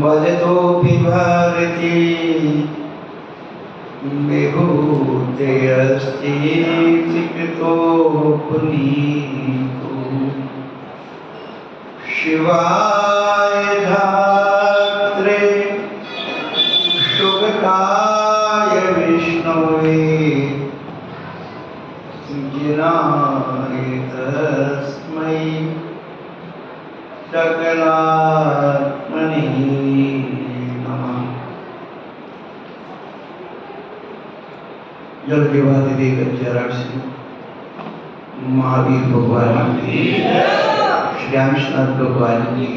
वदतो विभारती विभूतेऽस्ति चिकितो पुनीतो शिवाय धात्रे शुभकाय विष्णवे जिनाय तस्मै सकलात्मने नमः। जल देवादिदेव जरासी महावीर भगवान की, श्यामनाथ भगवान की,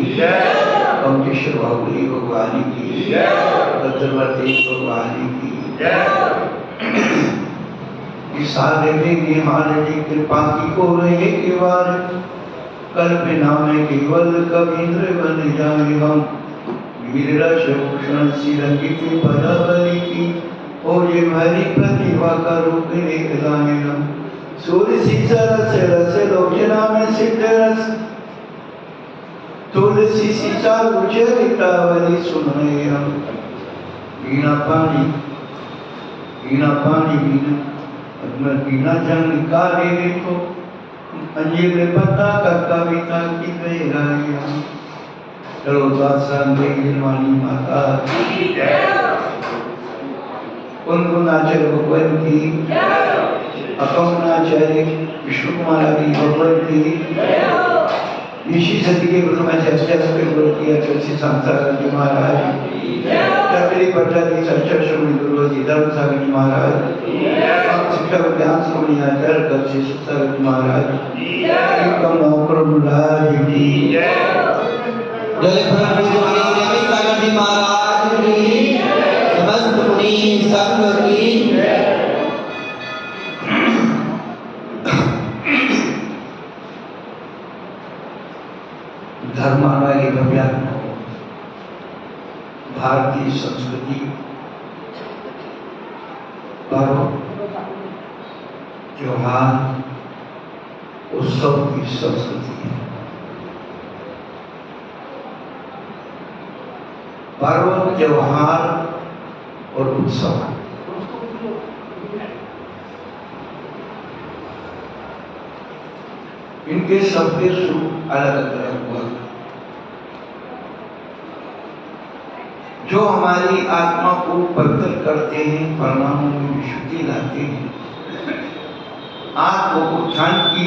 कमलेश्वर बाहुबली भगवान की, दत्तवर्ती भगवान की, सारे निहारी कृपा की को रहे केवल कल्पना में केवल कवींद्र बन जाए हम वीररस भूषण सिरंगित बराबरी की हो ये भरी प्रतिभा का रूप देख जाए हम सूर्य सीसा रस रस लोचना में सिद्ध रस तुलसी सीसा उच्चरितावली सुनाए हम बीना पानी बीना बिना जंग का रे तो अंजीर पत्ता का कविता की गहराइयां चलो दासांगे निर्वाणी माता की जय। कुंकुनाचार्य भगवान की अकौनाचार्य विष्णु कुमार आदि भगवान की इसी सदी के ब्रह्माचार्य बोलती है तुलसी संसार जी महाराज चक्री पट्टाधी सच्चा श्रवण गुरु जी धर्म सागर जी महाराज शिक्षा ज्ञान श्रवणी आचार्य कक्षी सागर जी महाराज कम नौकरम राज की जय। जय सागर जी महाराज की समस्त मुनि संघ की धर्मानुयायी भव्यात्मा भारतीय संस्कृति पर्व त्योहार उत्सव की संस्कृति है। पर्व त्योहार और उत्सव इनके सबके रूप अलग अलग हुआ जो हमारी आत्मा को पवित्र करते हैं, परिणामों में विशुद्धि लाते हैं, आत्म उत्थान की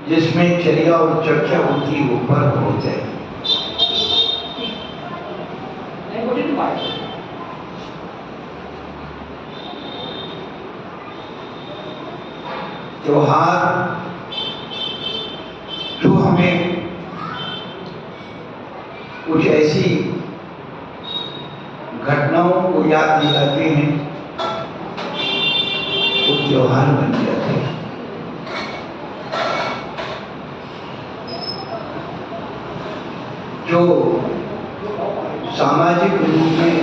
जिसमें चर्या और चर्चा होती वो पर्व होते हैं। त्योहार जो हमें कुछ ऐसी घटनाओं को याद दिलाते हैं वो त्योहार बन जाते हैं। जो सामाजिक रूप में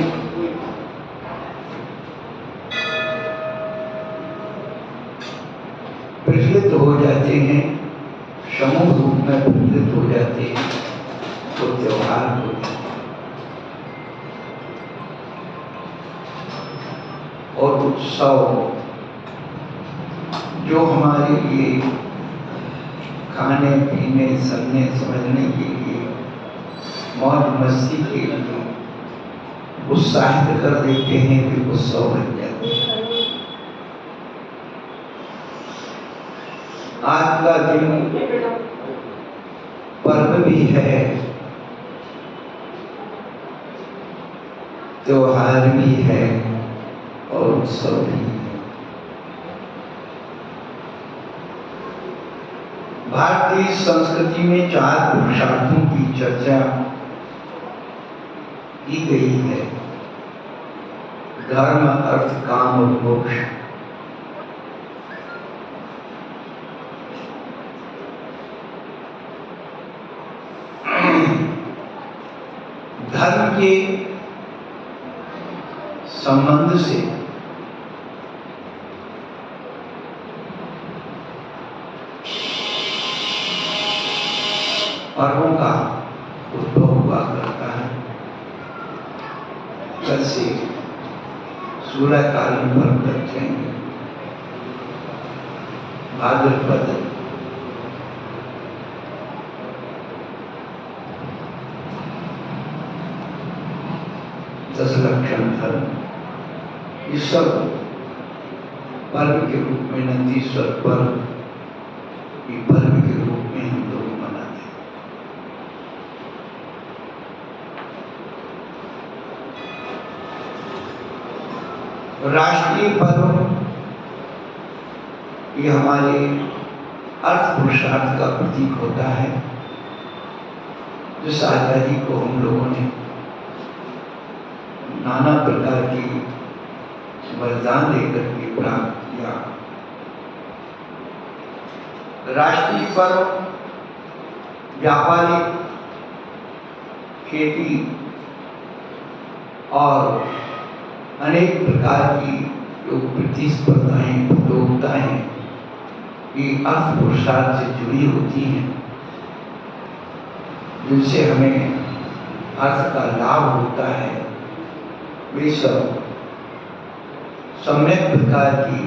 प्रचलित हो जाते हैं, समूह रूप में प्रचलित हो जाते हैं तो त्योहार हो जाते हैं। और उत्सव जो हमारे लिए खाने पीने सुनने समझने के लिए मौज मस्ती के लिए उत्साहित कर देते हैं कि उत्सव बन जाते हैं। आज का दिन पर्व भी है, त्योहार भी है और उत्सव भी है। भारतीय संस्कृति में 4 पुरुषार्थों की चर्चा की गई है: धर्म, अर्थ, काम और मोक्ष। धर्म के संबंध से पर्वों का उद्भव हुआ करता है। कल से 16 कालीन पर्व लग जाएंगे। भाद्रपद दशलक्षण धर्म, ये सब पर्व के रूप में नंदीश्वर पर्व, ये पर्व के रूप में हम लोग मनाते हैं। राष्ट्रीय पर्व ये हमारे अर्थ पुरुषार्थ का प्रतीक होता है, जिस आजादी को हम लोगों ने नाना प्रकार की वरदान देकर के प्राप्त किया। राष्ट्रीय पर्व व्यापारिक, खेती और अनेक प्रकार की जो प्रतिस्पर्धाएं, प्रतियोगिताएं ये अर्थ पुरुषार्थ से जुड़ी होती हैं, जिनसे हमें अर्थ का लाभ होता है, वे सब सम्यक प्रकार की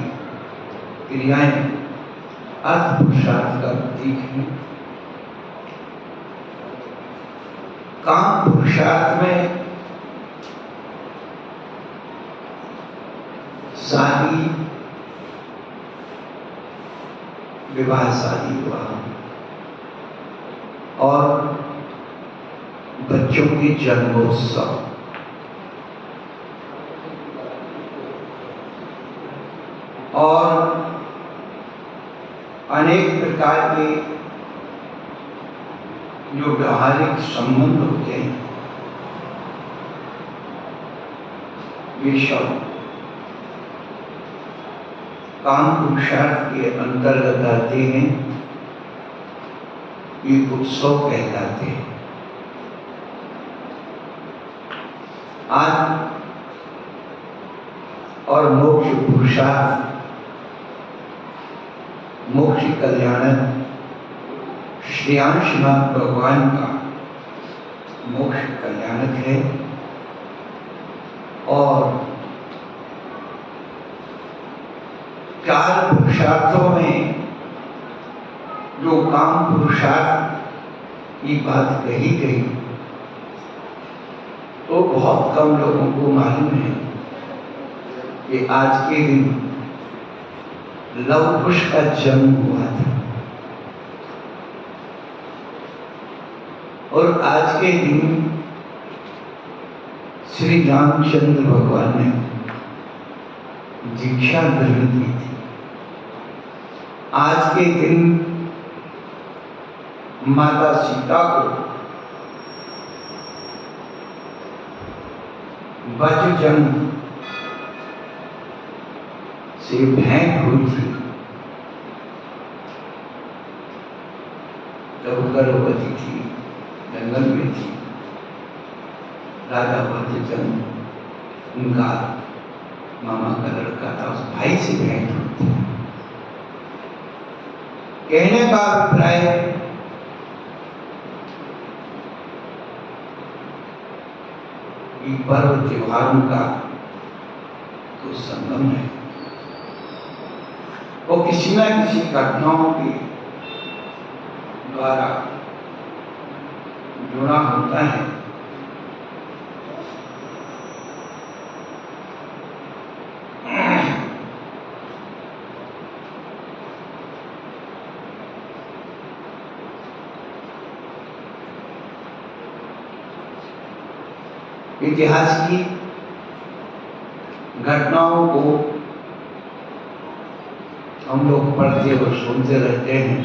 क्रियाएं अर्थ पुरुषार्थ का प्रतीक है। काम पुरुषार्थ में शादी, विवाह शादी विवाह और बच्चों के जन्मोत्सव, और अनेक प्रकार के जो व्यवहारिक संबंध होते हैं, ये सब काम पुरुषार्थ के अंतर्गत आते हैं। ये उत्सव कहलाते हैं। आज और मोक्ष पुरुषार्थ, मोक्ष कल्याणक श्रेयांश भगवान का मोक्ष कल्याणक है, और चार पुरुषार्थों में जो काम पुरुषार्थ की बात कही गई, तो बहुत कम लोगों को मालूम है कि आज के दिन लव कुश का जन्म हुआ था, और आज के दिन श्री रामचंद्र भगवान ने दीक्षा ग्रहण की थी। आज के दिन माता सीता को वज्र जन्म से भेंट हुई थी, जब गर्भवती थी, जंगल में थी। राजा वज्रजन उनका मामा का लड़का था, उस भाई से भेंट हुई थी। कहने का अभिप्राय पर्व त्योहारों का तो संगम है, वो किसी न किसी घटनाओं के द्वारा जुड़ा होता है। इतिहास की घटनाओं को हम लोग पढ़ते और सुनते रहते हैं।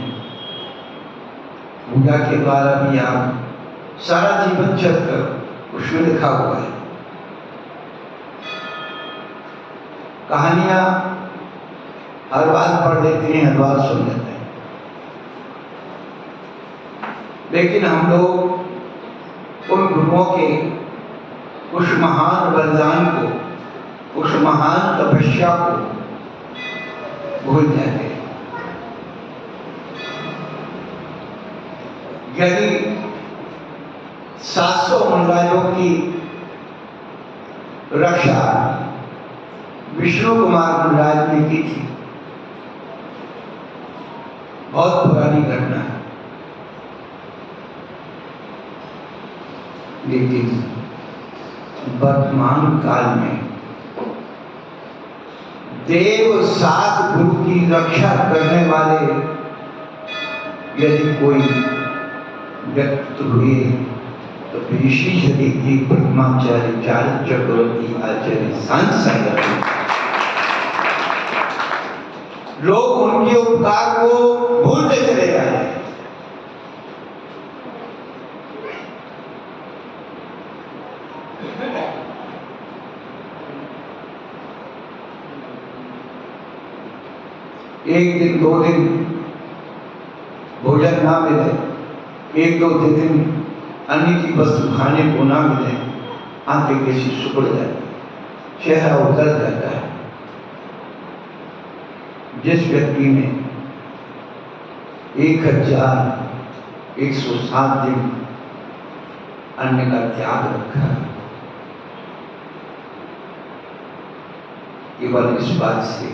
पूजा के द्वारा भी आप सारा जीवन चक्र उसमें लिखा हुआ है। कहानियां हर बार पढ़ लेते हैं, हर बार सुन लेते हैं, लेकिन हम लोग उन गुरुओं के उस महान बलिदान को, उस महान तपस्या को भूल जाते हैं। यदि 700 अनुयायियों की रक्षा विष्णु कुमार गुजरात ने की थी। बहुत पुरानी घटना है, लेकिन वर्तमान काल में देव सात गुरु की रक्षा करने वाले यदि कोई व्यक्ति हुए तो ऋषि जी ब्रह्माचार्य चार चक्रवर्ती आचार्य संत संगत। लोग उनके उपकार को भूलते चले जा रहे हैं। एक दिन दो दिन भोजन ना मिले, एक दो दिन अन्य की वस्तु खाने को ना मिले, आंखें कैसी सुकड़ जाती, चेहरा उतर जाता है। जिस व्यक्ति ने 1107 दिन अन्न का त्याग रखा, केवल इस बात से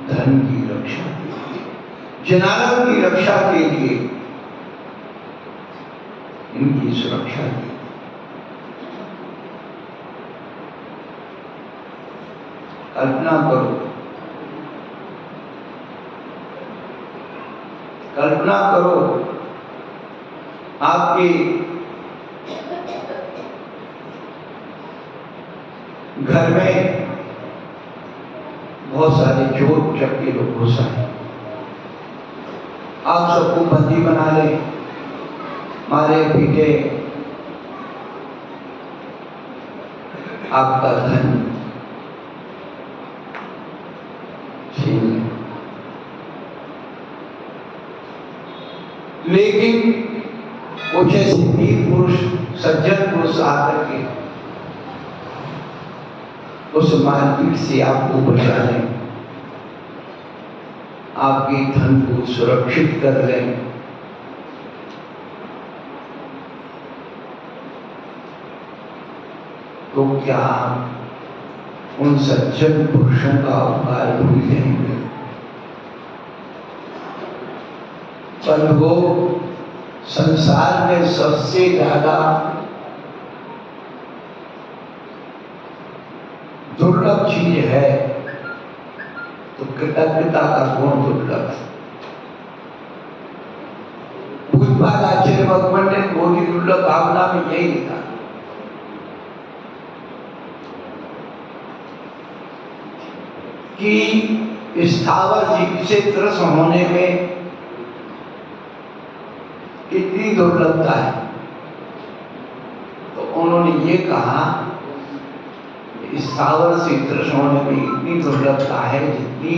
धन की रक्षा के लिए, जनानों की रक्षा के लिए, इनकी सुरक्षा के लिए। कल्पना करो, कल्पना करो आपके घर में बहुत सारे चोर चक्के लोग घुस आए, आप सबको बंदी बना ले, मारे पीटे, आपका धन छीन ले। लेकिन कुछ ऐसे वीर पुरुष, सज्जन पुरुष आकर के उस मारपीट से आपको बचा लें, आपके धन को सुरक्षित कर लें। तो क्या आप उन सज्जन पुरुषों का उपकार भूल जाएंगे? पर वो संसार में सबसे ज्यादा दुर्लभ चीज है, तो कृतज्ञता का गुण दुर्लभ है। पूज्यपाद आचार्य भगवान ने बोधि दुर्लभ भावना में यही लिखा कि स्थावर जीव से कृष्ण होने में कितनी दुर्लभता है। तो उन्होंने ये कहा, स्थावर से कृष्ण होने में इतनी दुर्लभता है जितनी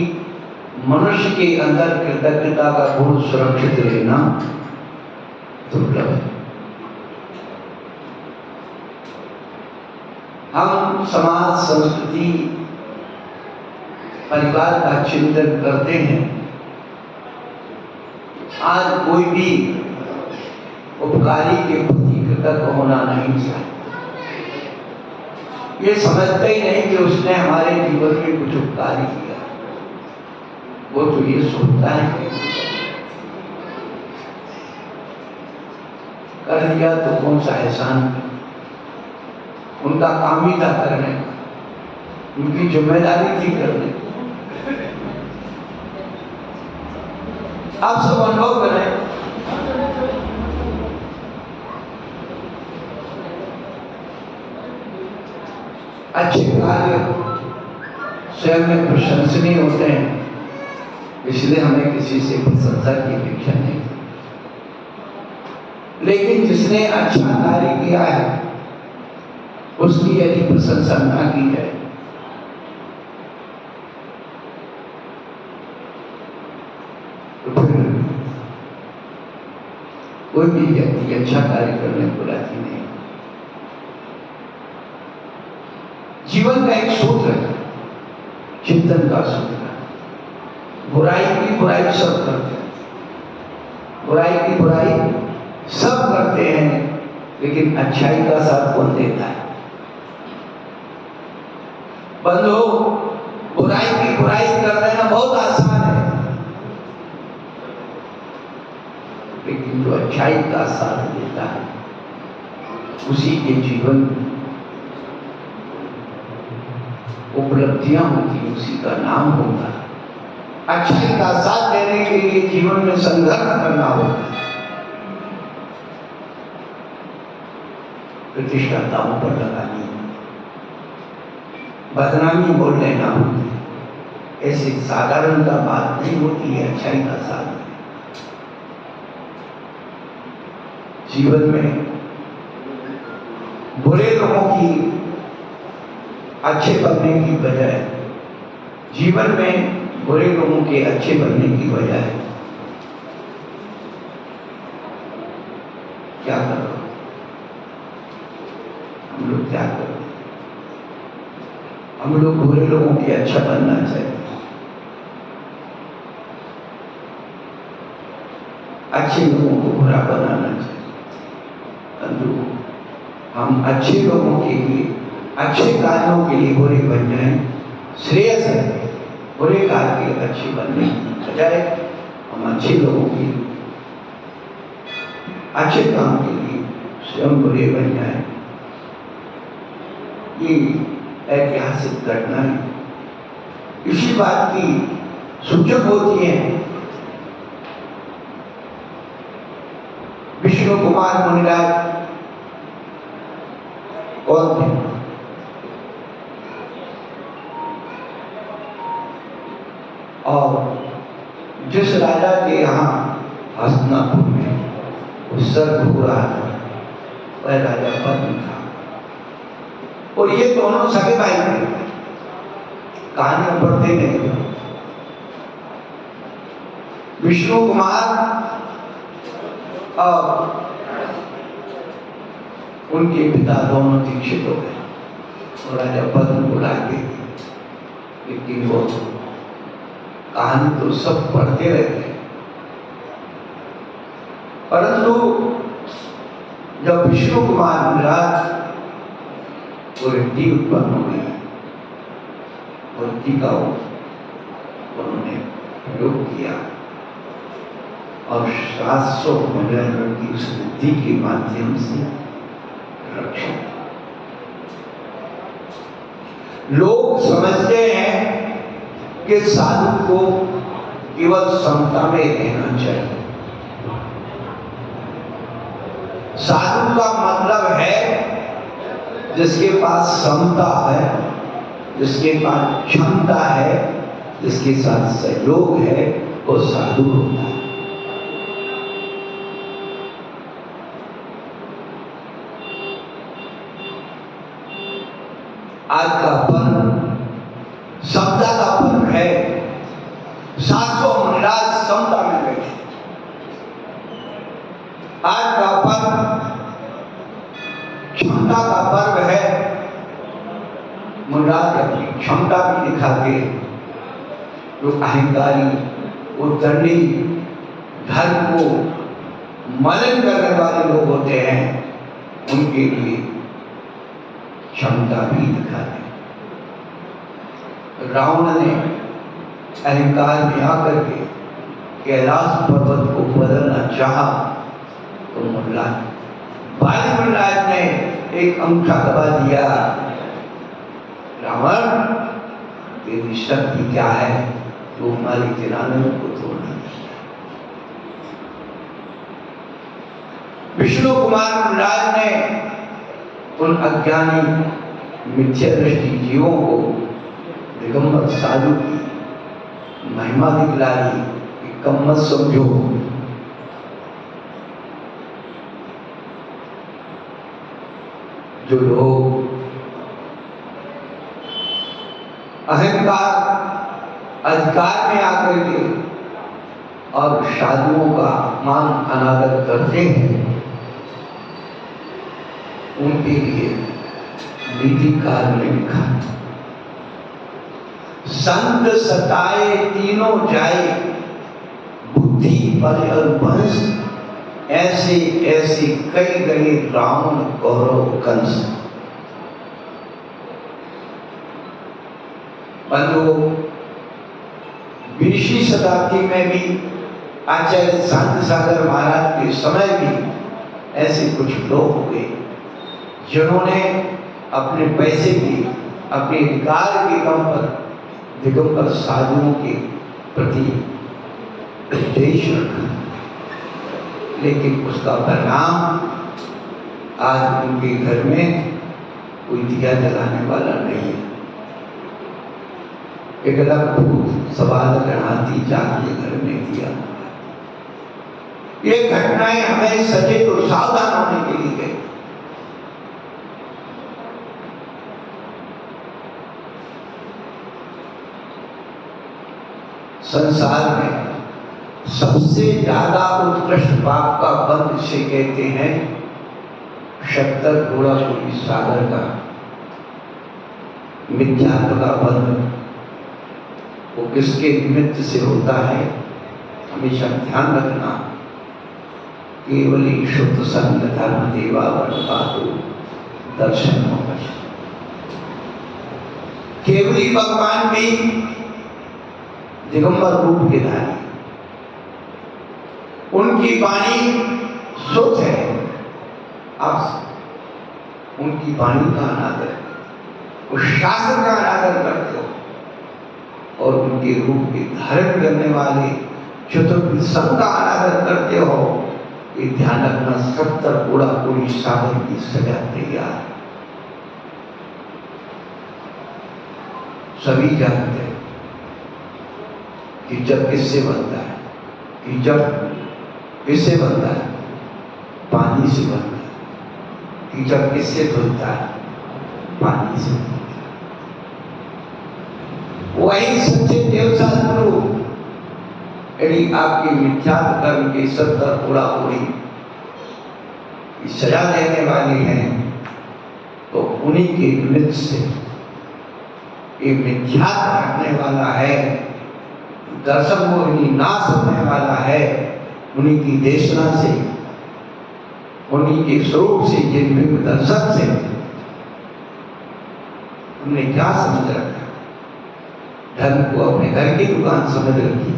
मनुष्य के अंदर कृतज्ञता का गुण सुरक्षित रहना दुर्लभ है। हम समाज, संस्कृति, परिवार का चिंतन करते हैं। आज कोई भी उपकारी के प्रति कृतज्ञ होना नहीं चाहता। ये समझते ही नहीं कि उसने हमारे जीवन में कुछ उपकार किया। वो तो ये सोचता है कि कर दिया तो कौन सा एहसान, उनका काम ही था करने, उनकी जिम्मेदारी थी करने। आप सब अनुभव करें, अच्छे कार्य स्वयं में प्रशंसनीय होते हैं, इसलिए हमें किसी से प्रशंसा की अपेक्षा नहीं। लेकिन जिसने अच्छा कार्य किया है उसकी यदि प्रशंसा ना की जाए तो फिर कोई भी व्यक्ति अच्छा कार्य करने को राजी नहीं। जीवन का एक सूत्र है, चिंतन का सूत्र है। बुराई की बुराई सब करते हैं, बुराई की बुराई सब करते हैं, लेकिन अच्छाई का साथ कौन देता है? बंधु, बुराई की बुराई कर देना बहुत आसान है, लेकिन जो अच्छाई का साथ देता है उसी के जीवन में उपलब्धियां होती, उसी का नाम होता है। अच्छाई का साथ देने के लिए जीवन में संघर्ष करना होता है, प्रतिष्ठा दांव पर लगानी, बदनामी बोल लेना होती है। ऐसी साधारणता बात नहीं होती है अच्छाई का साथ। जीवन में बुरे लोगों की अच्छे बनने की बजाय, जीवन में बुरे लोगों के अच्छे बनने की बजाय क्या करो? हम लोग क्या करो? हम लोग बुरे लोगों के अच्छा बनना चाहिए, अच्छे लोगों को बुरा बनाना चाहिए। हम अच्छे लोगों के लिए, अच्छे कार्यों के लिए बुरे बन जाएं, श्रेयस है। बुरे कार्य के अच्छे बनने की बजाय हम अच्छे लोगों के लिए, अच्छे काम के लिए स्वयं बुरे बन जाएं। ये ऐतिहासिक घटनाएं इसी बात की सूचक होती हैं। विष्णु कुमार मुनिराज कौन थे? और जिस राजा के यहाँ हस्तिनापुर में सर्प हो रहा था वह राजा पद्म था, और ये दोनों सगे भाई थे, कहानियां पढ़ते नहीं। विष्णु कुमार और उनके पिता दोनों दीक्षित हो गए और राजा पद्म बुलाते, लेकिन वो कहानी तो सब पढ़ते रहते, परंतु जब विष्णु कुमार मुनिराज वो ऋद्धि उत्पन्न हो गई और ऋद्धि का उन्होंने प्रयोग किया और 700 मंडल की उस ऋद्धि के माध्यम से रक्षा। लोग समझते हैं कि साधु को केवल समता में रहना चाहिए। साधु का मतलब है जिसके पास समता है, जिसके पास क्षमता है, जिसके साथ सहयोग है, वो साधु होता है। आज का पर्व समता का पर्व है। 700 मुनिराज समता में बैठे। आज का पर्व क्षमता का पर्व है। मुनिराज अपनी क्षमता भी दिखाते, जो अहंकारी, उद्दंडी, धर्म को मलिन करने वाले लोग होते हैं, उनके लिए क्षमता भी दिखाते। रावण ने अहंकार में आकर के कैलाश पर्वत को बदलना चाहा तो मुनिराज ने एक अंगूठा दबा दिया। रावण, तेरी शक्ति क्या है, तो हमारे किराने को तोड़ना। विष्णु कुमार मुनिराज ने उन अज्ञानी मिथ्या दृष्टि जीवों को दिगंबर साधु की महिमा दिखलाई कि कम मत समझो। जो लोग अहंकार अधिकार में आकर के और साधुओं का अपमान अनादर करते हैं, उनके लिए नीतिकार ने लिखा, संत सताए तीनों जाए, बुद्धि बल और वंश ऐसे ऐसे कई गए रावण कौरव कंस। बंधु 20वीं शताब्दी में भी आचार्य शांति सागर महाराज के समय भी ऐसे कुछ लोग हुए जिन्होंने अपने पैसे की, अपने अधिकार के दम पर दिगंबर साधुओं के प्रति द्वेष रखा, लेकिन उसका परिणाम आज उनके घर में कोई दिया जलाने वाला नहीं है। एक अद्भुत सवाल हाथी जाके घर में दिया। ये घटनाएं हमें सचेत और सावधान होने के लिए गई। संसार में सबसे ज्यादा उत्कृष्ट पाप का बंध से कहते हैं 76 घोड़ा कोई सागर का मिथ्यात्व का बंध। वो किसके निमित्त से होता है? हमेशा ध्यान रखना, केवली शुद्ध संग धर्म देवा वर्णपातो दर्शन होगा। केवली भगवान भी दिगंबर रूप के धारी, उनकी वाणी शुद्ध है। आप उनकी वाणी का अनादर, उस शास्त्र का अनादर करते हो और उनके रूप के धारण करने वाले चतुर्विध संघ का अनादर करते हो। ये ध्यान रखना, 70 घोड़ा कोई सागर की सजा तैयार। सभी जानते हैं कि जब किससे बनता है, कि जब किससे बनता है, पानी से बनता है। कि जब किससे धुलता है, पानी से धुलता है। वही सच्चे देवशास्त्र यदि आपके मिथ्यात्व कर्म के 70 घोड़ा कोई सजा देने वाले हैं तो उन्हीं के निमित्त से ये मिथ्यात्व करने वाला है, दर्शन मोहिनी नाश होने वाला है। उन्हीं की देशना से, उन्हीं के स्वरूप से, जिन दर्शन से हमने क्या समझ रखा? धर्म को अपने घर की दुकान समझ रखी।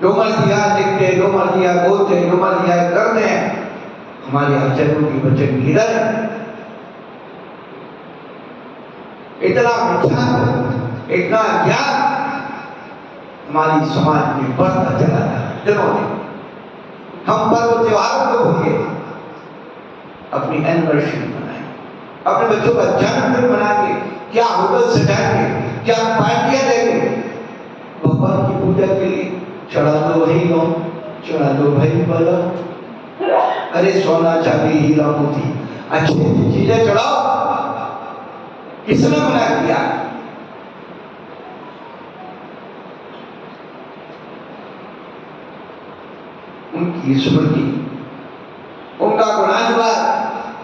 जो मर्जिया लिखते, जो मर्जिया बोलते, जो मर्जिया करते हैं, हमारे आचरणों की वचन किधर है? इतना मिथ्यात्व, इतना ज्ञान हमारी समाज में बढ़ता चला जा रहा है दिनों दिन। हम पर्व त्योहारों को भूलिए, अपनी एनिवर्सरी मनाएं, अपने बच्चों का जन्मदिन मनाएंगे, क्या होटल सजाएंगे, क्या पार्टियां देंगे। भगवान की पूजा के लिए चढ़ा दो भाई लो, चढ़ा दो भाई बोलो, अरे सोना चांदी हीरा मोती अच्छी अच्छी चीजें चढ़ाओ। किसने मना किया? उनकी स्मृति, उनका गुणानुवाद,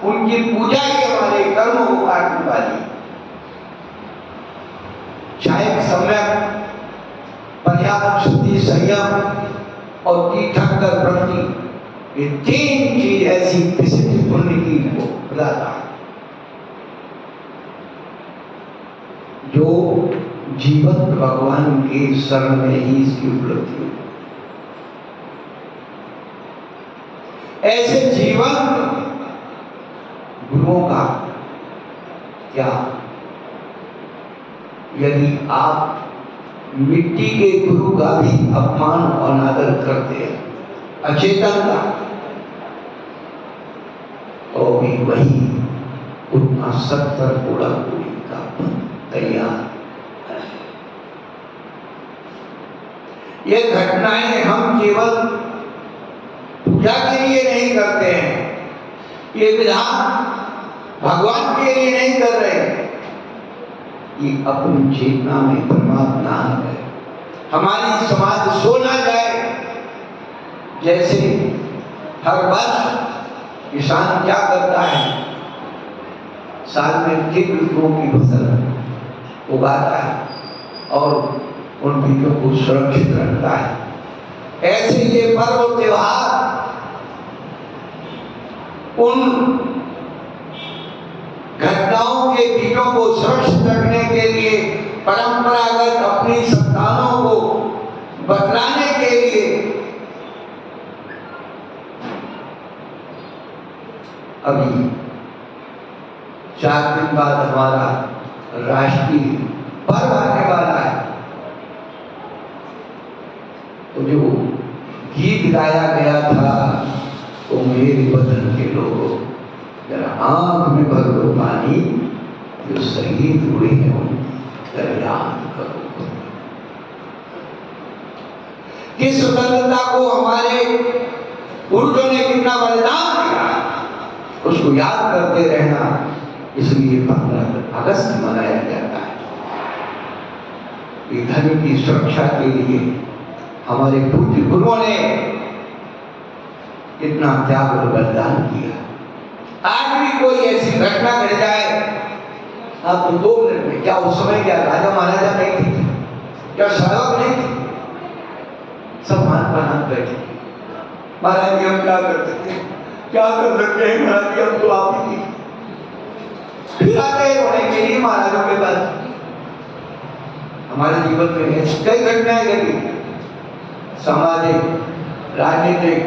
उनकी पूजा ही हमारे कर्मों को काटने वाली। चाहे सम्यक पर्याप्त शुद्धि, संयम और तीर्थंकर प्रवृत्ति, ये 3 चीज ऐसी विशिष्ट पुण्य की को बताता है जो जीवन भगवान के शरण में ही इसकी उपलब्धि होती। ऐसे जीवन गुरुओं का क्या, यदि आप मिट्टी के गुरु का भी अपमान और अनादर करते हैं, अचेतन का, तो भी वही उतना 70 घोड़ा कोई का तैयार। ये घटनाएं हम केवल पूजा के लिए नहीं करते हैं, ये विधान भगवान के लिए नहीं कर रहे, ये अपनी चेतना में परमात्मा है। हमारी समाज सो ना जाए। जैसे हर वर्ष किसान क्या करता है, साल में 3 ऋतुओं की फसल उगाता है और उन बीजों को सुरक्षित रखता है। ऐसे ये पर्व त्योहार उन घटनाओं के बीजों को सुरक्षित रखने के लिए, परंपरागत अपनी संतानों को बतलाने के लिए अभी 4 दिन बाद हमारा राष्ट्रीय पर्व आने वाला है। तो जो गीत गाया गया था, तो मेरे वतन के लोगों, जरा आंख में भर लो पानी, जो शहीद हुए हैं जरा याद करो कि स्वतंत्रता को हमारे पूर्वजों ने कितना बलिदान दिया, उसको याद करते रहना। इसलिए 15 अगस्त मनाया जाता है। ये धर्म की सुरक्षा के लिए हमारे पूज्य गुरुओं ने कितना त्याग और बलिदान किया। आज भी कोई ऐसी घटना घट जाए, आप तो 2 मिनट में, क्या उस समय क्या राजा महाराजा नहीं थे, क्या सड़क नहीं थी, सब मान बना बैठे, महाराज जी हम क्या कर सकते हैं, क्या कर सकते हैं महाराज जी, हम तो आप ही फिर आते हैं रोने के लिए महाराजों के पास। हमारे जीवन में कई घटनाएं घटी, सामाजिक, राजनीतिक,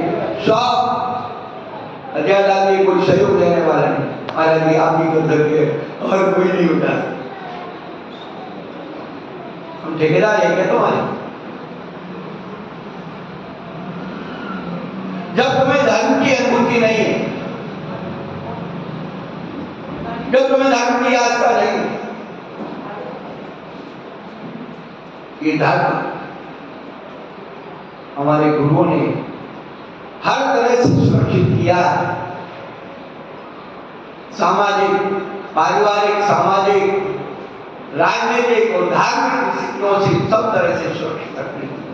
सब अजय कोई सहयोग देने वाला नहीं, महाराज जी आप ही कर सकते हैं और कोई नहीं उठा। हम ठेकेदार है क्या तुम्हारे? जब तुम्हें धर्म की अनुभूति नहीं है, जब तुम्हें धर्म की आस्था नहीं, ये धर्म हमारे गुरुओं ने हर तरह से सुरक्षित किया। सामाजिक, पारिवारिक, सामाजिक, राजनीतिक और धार्मिक स्थितियों से सब तरह से सुरक्षित रखने की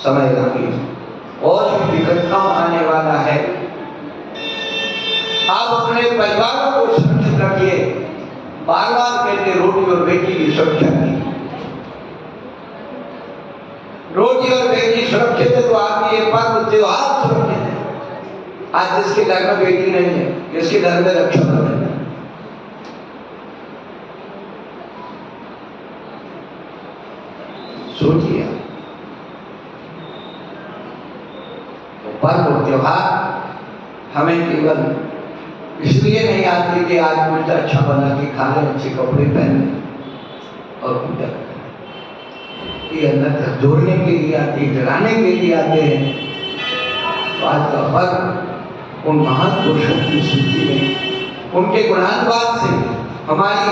समय लगे और भी विकटताओं आने वाला है। आप अपने परिवारों को सुरक्षित रखिए। बार बार कहते रोटी और बेटी की सुरक्षा की, रोटी और बेटी सुरक्षित है तो आपकी ये पर्व त्योहार सुरक्षित है। आज जिसके घर में बेटी नहीं है, जिसके घर में रक्षाबंधन है, सोचिए तो पर्व और त्योहार हमें केवल इसलिए नहीं आती कि आज कुछ अच्छा बना के खा लें, अच्छे कपड़े पहने और पूजा करें, ये अंदर जोड़ने के लिए आते हैं, जगाने के लिए आते हैं। तो आज का पर्व उन महान पुरुषों की स्मृति में, उनके गुणानुवाद से हमारी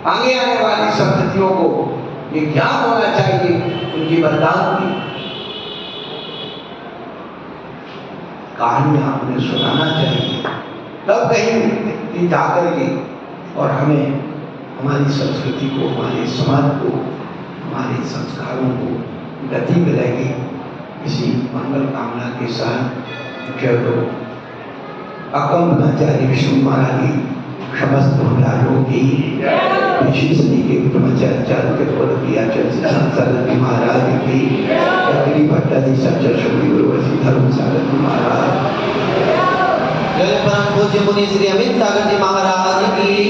आगे आने वाली संस्कृतियों को ये ज्ञान होना चाहिए, उनकी बलिदान की कहानियां हमें सुनाना चाहिए, तब कहीं जाकर के और हमें हमारी संस्कृति को, हमारे समाज को, हमारे संस्कारों को गति मिलेगी। इसी मंगल कामना के साथ जय हो अकम्पनाचार्य विष्णु महाराज की समस्त महाराजों की, विशेष के ब्रह्मचार्य के पद की आचार्य महाराज की, भट्टाधीश आचार्य गुरु धर्म सागर महाराज, जय परम पूज्य मुनि श्री अमित सागर जी महाराज की।